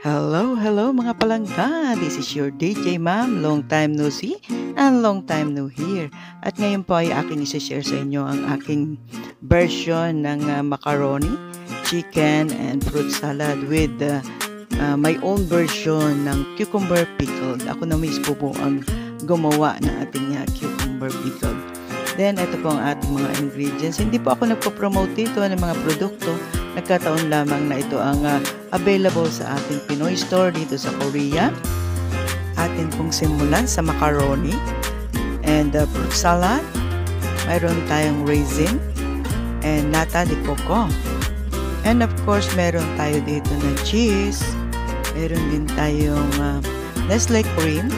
Hello mga palangga. This is your DJ Ma'am. Long time no see and long time no hear. At ngayon po ay aking isa-share sa inyo ang aking version ng macaroni, chicken, and fruit salad with my own version ng cucumber pickled. Ako na mismo po ang gumawa ng ating cucumber pickled. Then, ito po ang ating mga ingredients. Hindi po ako nagpo-promote dito ng mga produkto. Nagkataon lamang na ito ang available sa ating Pinoy store dito sa Korea. Atin pong simulan sa macaroni and fruit salad. Mayroon tayong raisin and nata de coco. And of course, meron tayo dito na cheese. Meron din tayong Nestle cream.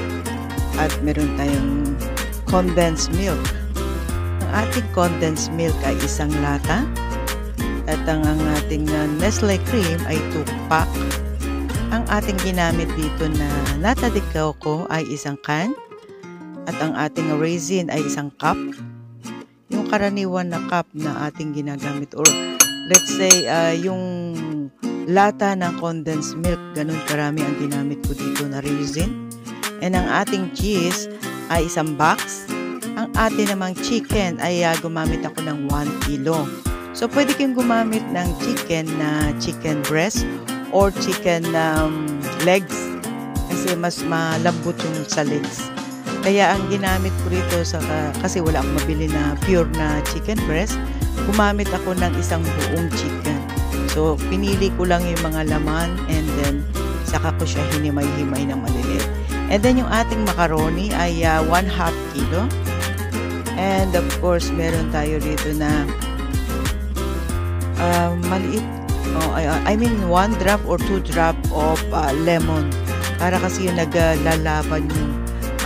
At meron tayong condensed milk. Ang ating condensed milk ay isang lata. At ang ating Nestle cream ay 2 pack. Ang ating ginamit dito na nata de coco ay isang can. At ang ating raisin ay isang cup. Yung karaniwan na cup na ating ginagamit, or let's say yung lata ng condensed milk, ganun karami ang ginamit ko dito na raisin. And ang ating cheese ay isang box. Ang ating namang chicken ay gumamit ako ng 1 kilo. So, pwede kayong gumamit ng chicken breast or chicken legs kasi mas malambot yung sa legs. Kaya ang ginamit ko rito, kasi wala akong mabili na pure na chicken breast, gumamit ako ng isang buong chicken. So, pinili ko lang yung mga laman and then saka ko siya hinimay-himay ng maliliit. And then yung ating macaroni ay 1/2 kilo. And of course, meron tayo dito na maliit, I mean 1 drop or 2 drop of lemon, para kasi yung naglalaban yung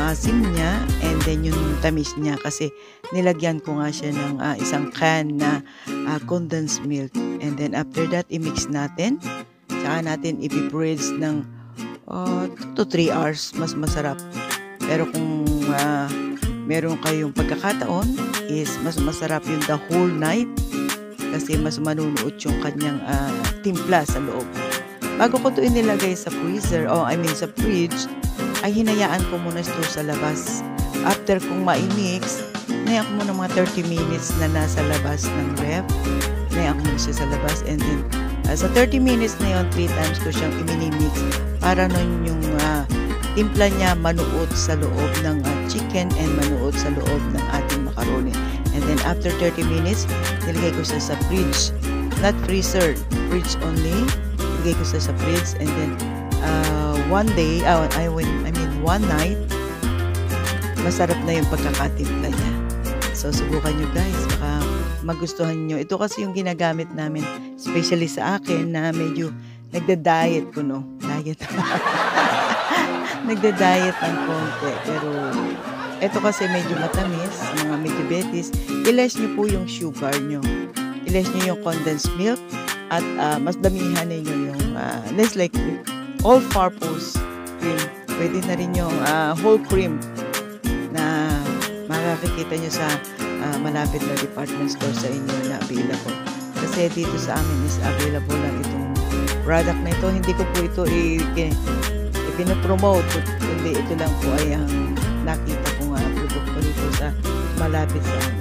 asim niya and then yung tamis niya, kasi nilagyan ko nga siya ng isang can na condensed milk. And then after that, i-mix natin, tsaka natin i-freeze ng 2 to 3 hours, mas masarap. Pero kung meron kayong pagkakataon, is mas masarap yung the whole night kasi mas manunuot yung kanyang timpla sa loob. Bago ko ito inilagay sa freezer, sa fridge, ay hinayaan ko muna ito sa labas. After kong ma-mix, hinayaan ko muna mga 30 minutes na nasa labas ng ref. Hinayaan ko muna siya sa labas, and then sa 30 minutes na yun, 3 times ko siyang i-mini-mix para nun yung timpla niya manuot sa loob ng chicken and manuot sa loob ng ating macaroni. And then after 30 minutes, nilagay ko siya sa fridge. Not freezer, fridge only. Nilagay ko siya sa fridge, and then one night, masarap na yung pagkakatimpla niya. So subukan nyo guys, baka magustuhan nyo. Ito kasi yung ginagamit namin, especially sa akin na medyo nagda-diet ko, no? Diet. Nagda-diet ng konti, pero ito kasi medyo matamis, mga medyo betis. I-less nyo po yung sugar nyo. I-less nyo yung condensed milk at mas damihan ninyo yung Nestle cream. All-purpose cream. Pwede na rin yung whole cream na makakikita nyo sa malapit na department store sa inyo na available. Kasi dito sa amin is available lang itong product na ito. Hindi ko po ito pinopromote, kundi ito lang po ay ang nakita ko nga produkto dito sa malapit sa amin.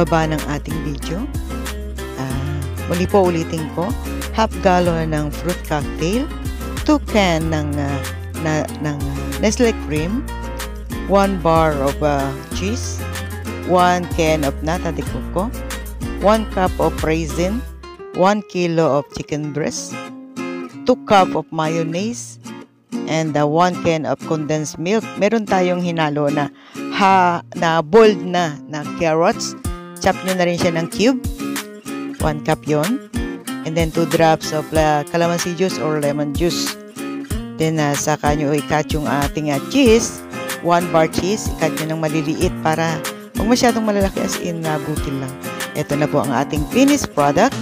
ibaba ng ating video. Muli po ulitin ko, half gallon ng fruit cocktail, 2 can ng Nestle cream, 1 bar of cheese, 1 can of nata de coco, 1 cup of raisin, 1 kilo of chicken breast, 2 cup of mayonnaise, and 1 can of condensed milk. Meron tayong hinalo na boiled na carrots. Chop nyo na rin siya ng cube. 1 cup yon. And then 2 drops of calamansi juice or lemon juice. Then saka nyo i-cut yung ating cheese. 1 bar cheese. I-cut nyo ng maliliit para huwag masyadong malalaki, as in butil lang. Ito na po ang ating finished product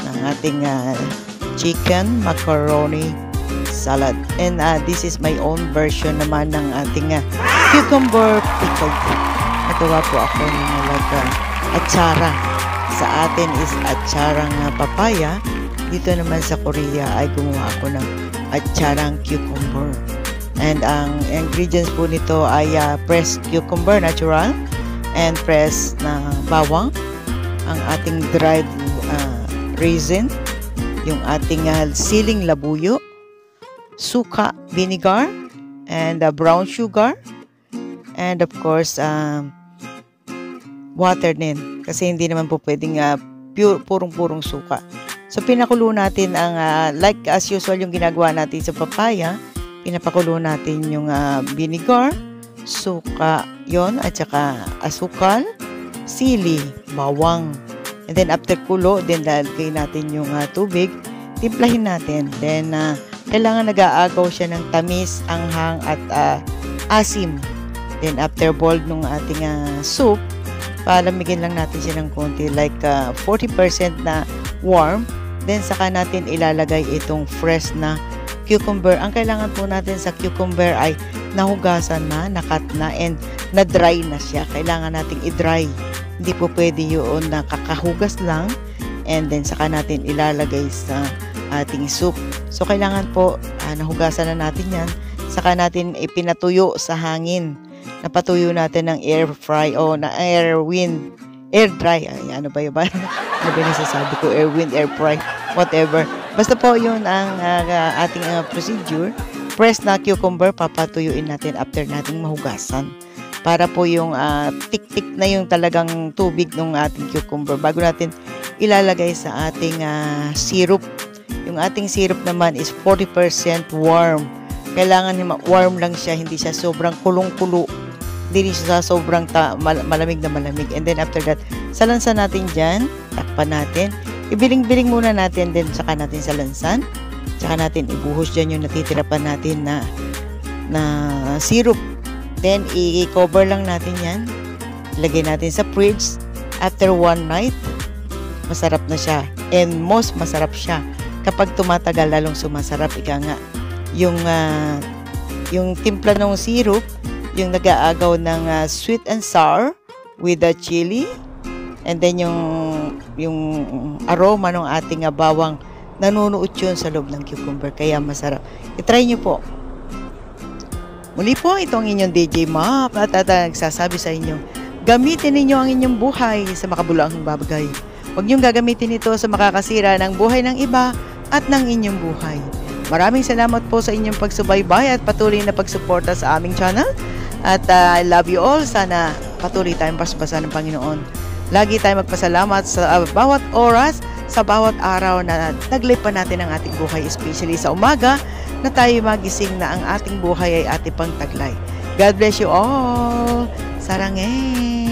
ng ating chicken macaroni salad. And this is my own version naman ng ating cucumber pickled. Nagawa po ako ng atsara. Sa atin is atsarang papaya. Dito naman sa Korea ay gumawa ako ng atsarang cucumber. And ang ingredients po nito ay pressed cucumber natural and pressed na bawang, ang ating dried raisin, yung ating siling labuyo, suka, vinegar, and brown sugar, and of course water din, kasi hindi naman po pwedeng purong-purong suka. So pinakulo natin ang like as usual yung ginagawa natin sa papaya. Pinapakulo natin yung vinegar, suka yon, at saka asukal, sili, bawang. And then after kulo, then lalagay natin yung tubig, timplahin natin. Then kailangan nag-aagaw siya ng tamis, anghang at asim. Then after boiled nung ating soup, palamigin lang natin siya ng konti, like 40% na warm. Then saka natin ilalagay itong fresh na cucumber. Ang kailangan po natin sa cucumber ay nahugasan na, nakat na, and na-dry na siya. Kailangan nating i-dry. Hindi po pwede yun na kakahugas lang, and then saka natin ilalagay sa ating soup. So kailangan po nahugasan na natin yan. Saka natin ipinatuyo sa hangin. Napatuyo natin ng air fry o na air dry. Ay, ano ba yun? Ano ba nasasabi ko? Air wind, air fry, whatever. Basta po yun ang ating procedure. Press na cucumber, papatuyuin natin after nating mahugasan. Para po yung tik-tik na yung talagang tubig ng ating cucumber bago natin ilalagay sa ating syrup. Yung ating syrup naman is 40% warm. Kailangan warm lang siya, hindi siya sobrang kulong-kulo. Hindi siya sobrang malamig na malamig. And then after that, salansan natin dyan, takpan natin. Ibiling-biling muna natin, then saka natin salansan. Saka natin ibuhos dyan yung natitira pa natin na syrup. Then i-cover lang natin yan. Ilagay natin sa fridge. After 1 night, masarap na siya. And most masarap siya. Kapag tumatagal, lalong sumasarap. Ika nga, yung timpla ng syrup, yung nag-aagaw ng sweet and sour with the chili, and then yung aroma ng ating bawang, nanunuot yun sa loob ng cucumber, kaya masarap. I-try nyo po. Muli po, itong inyong DJ Map at nagsasabi sa inyo, gamitin ninyo ang inyong buhay sa makabuluhang bagay. Huwag niyong gagamitin ito sa makakasira ng buhay ng iba at ng inyong buhay. Maraming salamat po sa inyong pagsubaybay at patuloy na pagsuporta sa aming channel. At I love you all. Sana patuloy tayong pasbasa ng Panginoon. Lagi tayong magpasalamat sa bawat oras, sa bawat araw na naglipan natin ang ating buhay, especially sa umaga na tayo magising na ang ating buhay ay ating pang taglay. God bless you all. Sarangin!